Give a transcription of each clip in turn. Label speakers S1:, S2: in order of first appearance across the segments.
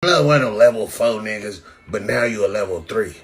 S1: Blood one of level 4 niggas, but now you a level 3.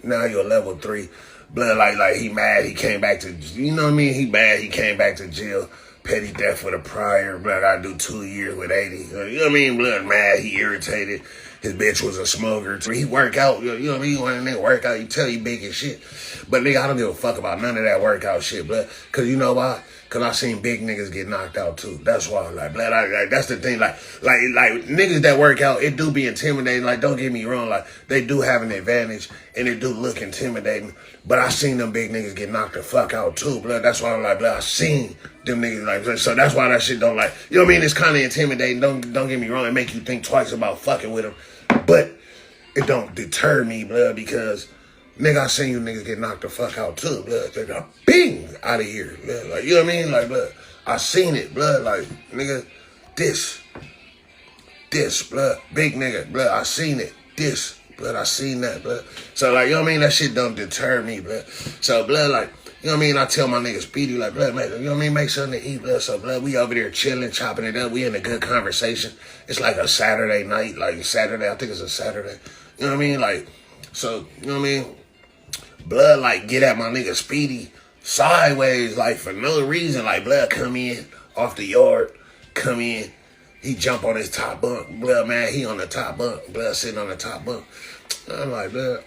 S1: Now you a level 3. Blood like he mad, he came back to, you know what I mean? He mad, he came back to jail. Petty death for the prior. Blood, I do 2 years with 80. You know what I mean? Blood mad, he irritated. His bitch was a smoker. He work out, you know what I mean? When they work out, you tell you big as shit. But nigga, I don't give a fuck about none of that workout shit, blood. Cause you know why? Cause I seen big niggas get knocked out too. That's why, like, blood, that's the thing. Like niggas that work out, it do be intimidating. Like, don't get me wrong. Like, they do have an advantage and it do look intimidating. But I seen them big niggas get knocked the fuck out too, blood. That's why I'm like, blood, I seen them niggas like, so that's why that shit don't like, you know what I mean? It's kind of intimidating. Don't get me wrong. It make you think twice about fucking with them. But it don't deter me, blood, because nigga, I seen you niggas get knocked the fuck out too, blood. They got bing out of here, blood. Like, you know what I mean? Like, blood, I seen it, blood. Like, nigga, this, blood, big nigga, blood. I seen it, this, blood. I seen that, blood. So, like, you know what I mean? That shit don't deter me, blood. So, blood, like, you know what I mean? I tell my nigga Speedy, like, blood, man, you know what I mean? Make something to eat, blood. So, blood, we over there chilling, chopping it up. We in a good conversation. It's like a Saturday night, like Saturday. I think it's a Saturday. You know what I mean? Like, so, you know what I mean? Blood, like, get at my nigga Speedy sideways, like, for no reason. Like, blood come in off the yard, come in. He jump on his top bunk. Blood, man, he on the top bunk. Blood sitting on the top bunk. I'm like, blood.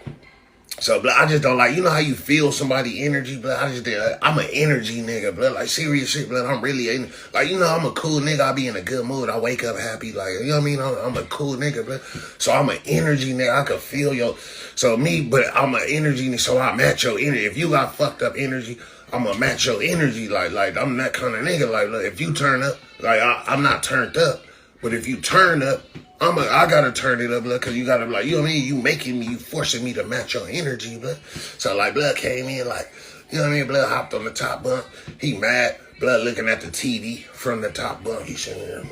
S1: So, blood, I just don't like, you know how you feel somebody energy, blood? I just, I'm an energy nigga, blood. Like, serious shit, blood. I'm really, like, you know, I'm a cool nigga. I be in a good mood. I wake up happy, like, you know what I mean? I'm a cool nigga, blood. So, I'm an energy nigga. I can feel your, so me, but I'm an energy nigga, so I match your energy. If you got fucked up energy, I'm gonna match your energy. Like, I'm that kind of nigga. Like, look, if you turn up, like, I'm not turned up. But if you turn up, I gotta turn it up, blood, cause you gotta, like, you know what I mean? You making me, you forcing me to match your energy, blood. So, like, blood came in, like, you know what I mean? Blood hopped on the top bunk. He mad. Blood looking at the TV from the top bunk. He sitting there.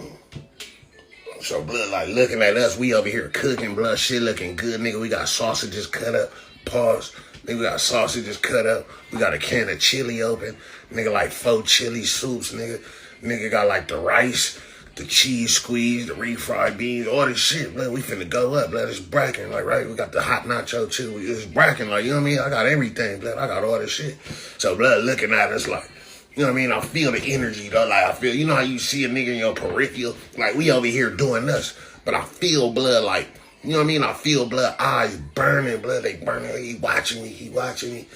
S1: So, blood, like, looking at us. We over here cooking, blood. Shit looking good, nigga. We got sausages cut up. Pause. Nigga, we got sausages cut up. We got a can of chili open. Nigga, like 4 chili soups, nigga. Nigga got, like, the rice, the cheese squeeze, the refried beans, all this shit, blood. We finna go up, blood. It's bracking, like, right? We got the hot nacho too. It's bracking, like, you know what I mean? I got everything, blood. I got all this shit. So, blood, looking at us like, you know what I mean? I feel the energy, though. Like, I feel, you know how you see a nigga in your peripheral? Like, we over here doing this, but I feel blood, like, you know what I mean? I feel blood, eyes burning, blood. They burning. He watching me.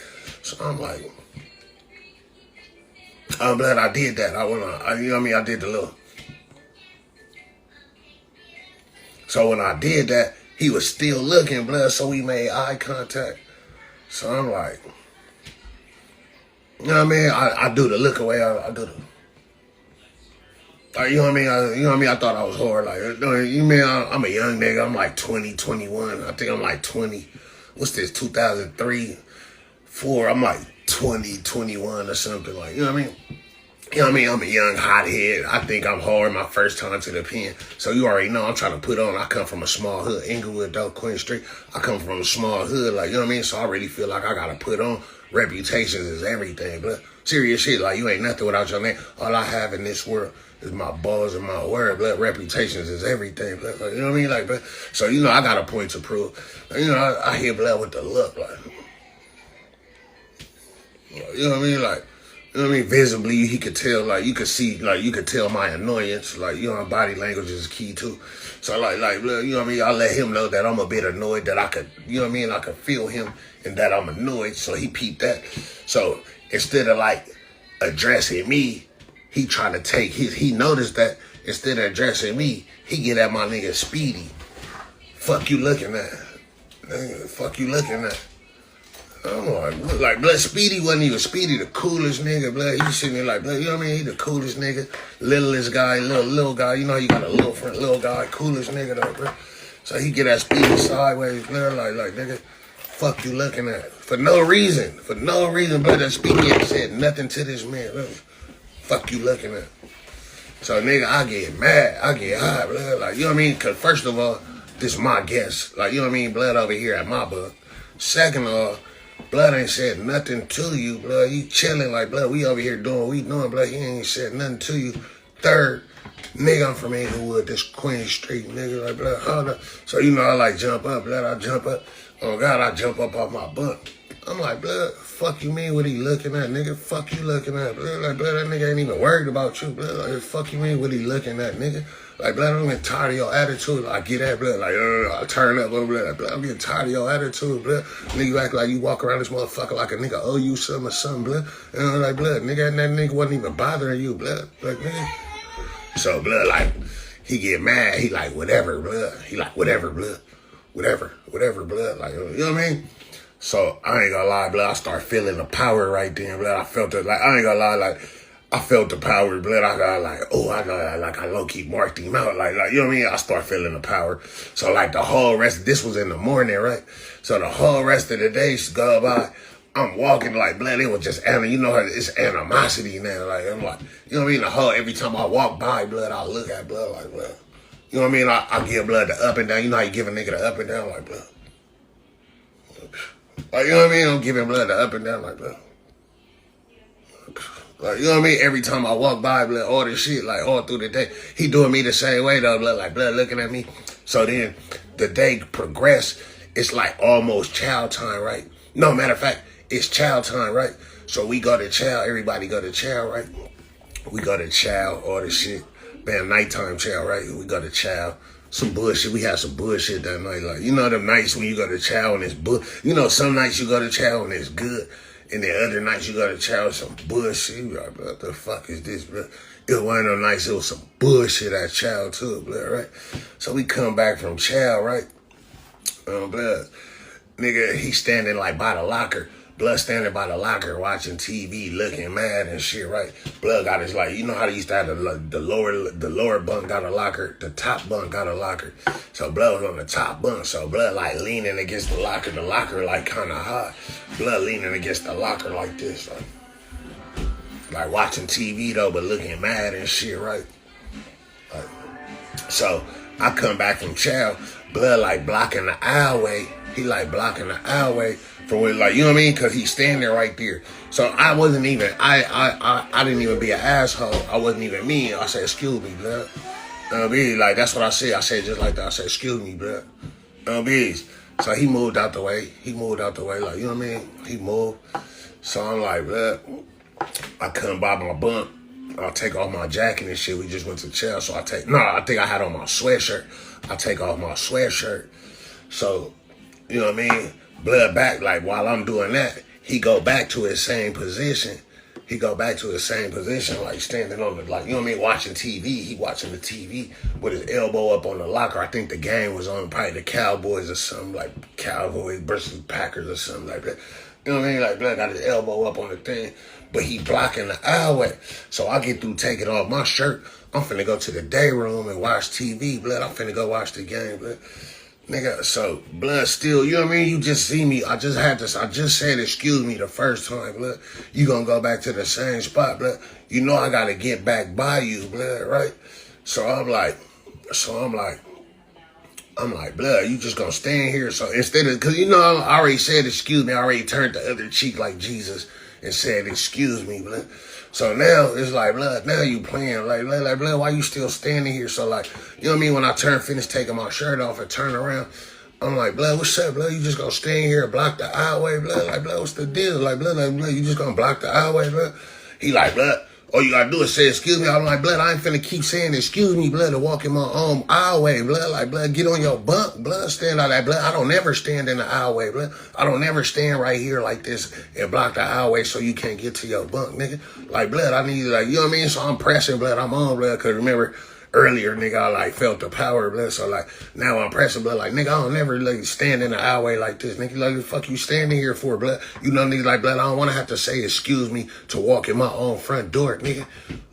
S1: So I'm like, blood, I did that. You know what I mean? I did the little. So when I did that, he was still looking, blood, so we made eye contact. So I'm like, you know what I mean? I do the look away. I do the, like, you know what I mean? You know what I mean? I thought I was hard. Like, you mean I'm a young nigga. I'm like 20, 21. I think I'm like 20. What's this, 2003, 4? I'm like 20, 21 or something. Like, you know what I mean? You know what I mean? I'm a young hothead. I think I'm hard my first time to the pen. So you already know I'm trying to put on. I come from a small hood, Inglewood, though, Queen Street. I come from a small hood, like, you know what I mean? So I really feel like I got to put on. Reputations is everything, but serious shit. Like, you ain't nothing without your name. All I have in this world is my balls and my word, blood. Reputations is everything, blood. Like, you know what I mean? Like, but so, you know, I got a point to prove. Like, you know, I hear blood with the look, like, you know what I mean? Like, you know what I mean? Visibly, he could tell, like, you could see, like, you could tell my annoyance. Like, you know, body language is key, too. So, like, you know what I mean? I let him know that I'm a bit annoyed, that I could, you know what I mean? I could feel him and that I'm annoyed. So, he peeped that. So, instead of, like, addressing me, he tried to take he noticed that instead of addressing me, he get at my nigga Speedy. Fuck you looking at? Nigga, fuck you looking at? I'm like, blood, Speedy wasn't even Speedy, the coolest nigga, blood. He sitting there like, blood, you know what I mean? He the coolest nigga, littlest guy, little guy. You know how you got a little friend, little guy, coolest nigga though, bro. So he get at Speedy sideways, blood, like, nigga, fuck you looking at? For no reason, blood, that Speedy ain't said nothing to this man, blood. Fuck you looking at? So, nigga, I get mad, I get high, blood, like, you know what I mean? Because first of all, this my guest, like, you know what I mean? Blood over here at my book. Second of all, blood ain't said nothing to you, blood. You chilling like, blood, we over here doing what we doing, blood. He ain't said nothing to you. Third, Nigga, I'm from Inglewood, this Queen Street, nigga, like, blood, hold up. So, you know, I like jump up, blood, I jump up. Oh, God, I jump up off my bunk. I'm like, blood, fuck you mean what he looking at, nigga? Fuck you looking at, blood. Like, blood, that nigga ain't even worried about you, blood. Like, fuck you mean what he looking at, nigga? Like, blood, I'm getting tired of your attitude. Like, get that, blood. Like, I turn up, blood. Like, blood, I'm getting tired of your attitude, blood. Nigga, you act like you walk around this motherfucker like a nigga owe you something or something, blood. And I'm like, blood, nigga, and that nigga wasn't even bothering you, blood. Like, nigga. So, blood, like, he get mad. He like, whatever, blood. He like, whatever, blood. Whatever, blood. Like, you know what I mean? So, I ain't gonna lie, blood. I start feeling the power right then, blood. I felt it. Like, I ain't gonna lie, like, I felt the power, blood. I got like, oh, I got like, I low-key marked him out. Like, you know what I mean? I start feeling the power. So, like, the whole rest, this was in the morning, right? So, the whole rest of the day go by. I'm walking like, blood, it was just, you know, it's animosity now. Like, I'm like, you know what I mean? The whole, every time I walk by, blood, I look at blood like, blood. You know what I mean? I give blood the up and down. You know how you give a nigga the up and down? Like, blood. Like, you know what I mean? I'm giving blood the up and down like, blood. Like, you know what I mean? Every time I walk by, blood, all this shit, like, all through the day. He doing me the same way, though, blood, like, blood looking at me. So then the day progressed. It's like almost child time, right? No, matter of fact, it's child time, right? So we go to chow. Everybody go to chow, right? We go to chow, all this shit. Man, nighttime chow, right? We go to chow. Some bullshit. We had some bullshit that night. Like, you know them nights when you go to chow and it's you know, some nights you go to chow and it's good. And then other nights you go to chow, some bullshit. You like, what the fuck is this, bro? It was one of them nights, it was some bullshit at chow too, blood, right? So we come back from chow, right? Blood. Nigga, he standing like by the locker. Blood standing by the locker watching TV, looking mad and shit, right? Blood got his, like, you know how they used to have the lower bunk got a locker, the top bunk got a locker. So Blood was on the top bunk, so Blood like leaning against the locker like kind of hot. Blood leaning against the locker like this, like watching TV though, but looking mad and shit, right? Like, so I come back from chow, Blood like blocking the aisleway. He like blocking the aisleway. From where, like, you know what I mean? Because he's standing right there. So I wasn't even, I didn't even be an asshole. I wasn't even mean. I said, excuse me, blood. Like, that's what I said. I said just like that. I said, excuse me, blood. So he moved out the way. Like, you know what I mean? He moved. So I'm like, blood, I come by my bunk. I'll take off my jacket and shit. We just went to chow. So I think I had on my sweatshirt. I take off my sweatshirt. So, you know what I mean? Blood back, like, while I'm doing that, he go back to his same position. Like, standing on the, like, you know what I mean, watching TV. He watching the TV with his elbow up on the locker. I think the game was on, probably the Cowboys or something, like Cowboys versus Packers or something like that. You know what I mean? Like, Blood got his elbow up on the thing, but he blocking the aisleway. So I get through taking off my shirt. I'm finna go to the day room and watch TV, Blood. I'm finna go watch the game, Blood. Nigga, so Blood still, you know what I mean? You just see me. I just said excuse me the first time, Blood. You gonna go back to the same spot, Blood. You know I gotta get back by you, Blood, right? So I'm like, Blood, you just gonna stand here. So instead of, cause you know, I already said excuse me, I already turned the other cheek like Jesus and said excuse me, Blood. So now it's like, Blood, now you playing like, Blood, why you still standing here? So like, you know what I mean? When I finish taking my shirt off and turn around, I'm like, Blood, what's up, Blood? You just gonna stand here and block the aisleway, Blood? Like, Blood, what's the deal? Like, Blood, you just gonna block the aisleway, Blood? He like, Blood, all you gotta do is say excuse me. I'm like, Blood, I ain't finna keep saying excuse me, Blood, to walk in my own aisleway, Blood. Like, Blood, get on your bunk, Blood, stand out that, Blood. I don't never stand in the aisleway, Blood. I don't never stand right here like this and block the aisleway so you can't get to your bunk, nigga. Like, Blood, I need, like, you know what I mean? So I'm pressing, Blood, I'm on, Blood, cause remember, earlier, nigga, I like felt the power, Blood. So like now I'm pressing, Blood. Like, nigga, I don't never like stand in the aisleway like this, nigga. Like, the fuck you standing here for, Blood? You know, nigga, like, Blood, I don't want to have to say excuse me to walk in my own front door, nigga.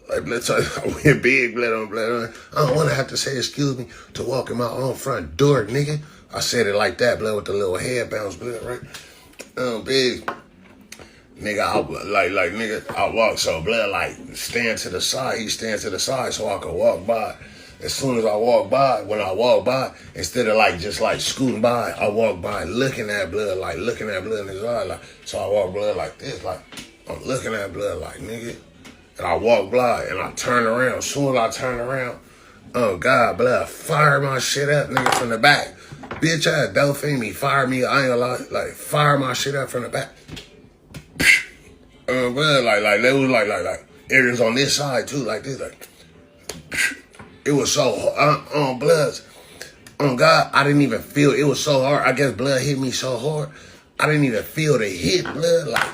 S1: Like, Blood, so I went big, Blood on Blood. I don't want to have to say excuse me to walk in my own front door, nigga. I said it like that, Blood, with the little head bounce, Blood, right? Big. Nigga, nigga, I walk, so Blood, like, stand to the side. He stands to the side so I can walk by. As soon as I walk by, when I walk by, instead of, like, just, like, scooting by, I walk by looking at Blood, like, looking at Blood in his eye. Like, so I walk Blood like this, like, I'm looking at Blood like, nigga, And I walk blood and I turn around. As soon as I turn around, oh God, blood, fire my shit up, nigga, from the back. Bitch ass Delphine me, fire me, I ain't gonna lie, like, fire my shit up from the back. Blood, like, they was like, areas on this side too, like this, like, it was so, on bloods. On God, I didn't even feel, it was so hard. I guess blood hit me so hard, I didn't even feel the hit, blood, like,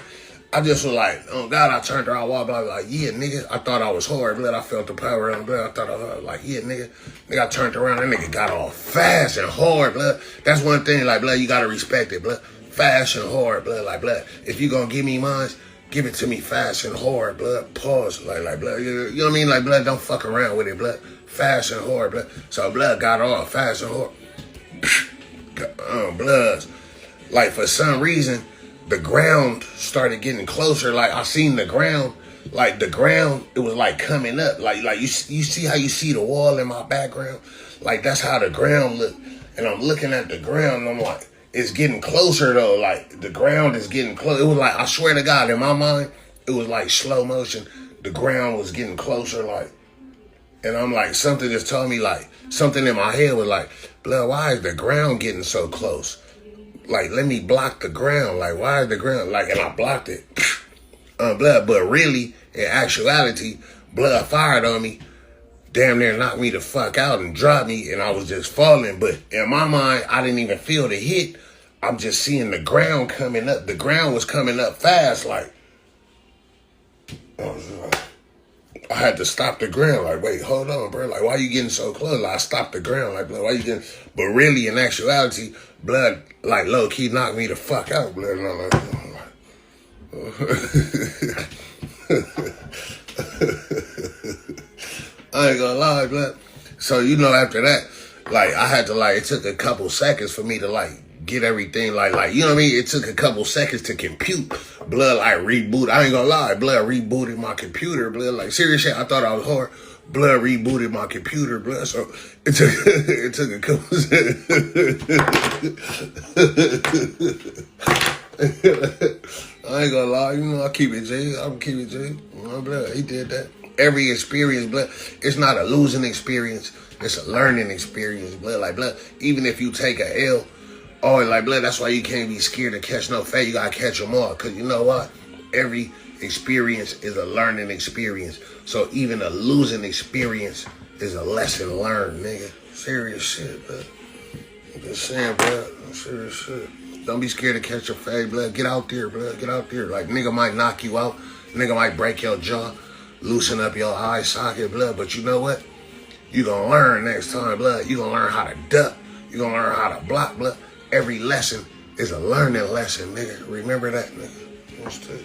S1: I just was like, oh God, I turned around, walked by, like, yeah, nigga. I thought I was hard, blood. I felt the power on blood. I thought I was like, yeah, nigga. Nigga, I turned around, that nigga got all fast and hard, blood. That's one thing, like, blood, you gotta respect it, blood. Fast and hard, blood, like, blood. If you gonna give me mine, give it to me fast and hard, blood. Pause, like, blood. You know what I mean? Like, blood, don't fuck around with it, blood. Fast and hard, blood. So, blood got all fast and hard. Bloods. Like, for some reason, the ground started getting closer. Like, I seen the ground, like the ground, it was like coming up. Like you see how you see the wall in my background? Like, that's how the ground looked. And I'm looking at the ground and I'm like, it's getting closer though. Like, the ground is getting close. It was like, I swear to God, in my mind, it was like slow motion. The ground was getting closer, like, and I'm like, something just told me, like, something in my head was like, blood, why is the ground getting so close? Like, let me block the ground. Like, why is the ground? Like, and I blocked it. Blood, but really, in actuality, blood fired on me. Damn near knocked me the fuck out and dropped me, and I was just falling. But in my mind, I didn't even feel the hit. I'm just seeing the ground coming up. The ground was coming up fast, like, I had to stop the ground. Like, wait, hold on, bro. Like, why you getting so close? Like, I stopped the ground. Like, blood, why you getting... But really, in actuality, blood, like, low-key knocked me the fuck out, blood. And I'm like... I ain't gonna lie, blood. So, you know, after that, like, I had to, like, it took a couple seconds for me to, like, get everything, like, you know what I mean? It took a couple seconds to compute. Blood, like, reboot. I ain't gonna lie. Blood rebooted my computer. Blood, like, serious shit. I thought I was hard. Blood rebooted my computer. Blood, so it took a couple I ain't gonna lie. You know, I keep it G. I'm keep it G. You know, blood, he did that. Every experience, blood, it's not a losing experience. It's a learning experience, blood. Like, blood, even if you take a L, oh, like, blood, that's why you can't be scared to catch no fade. You gotta catch them all. Because you know what? Every experience is a learning experience. So even a losing experience is a lesson learned, nigga. Serious shit, blood. I'm just saying, blood. Serious shit. Don't be scared to catch a fade, blood. Get out there, blood. Get out there. Like, nigga might knock you out. Nigga might break your jaw. Loosen up your eye socket, blood. But you know what? You gonna learn next time, blood. You gonna learn how to duck. You gonna learn how to block, blood. Every lesson is a learning lesson, nigga. Remember that, nigga.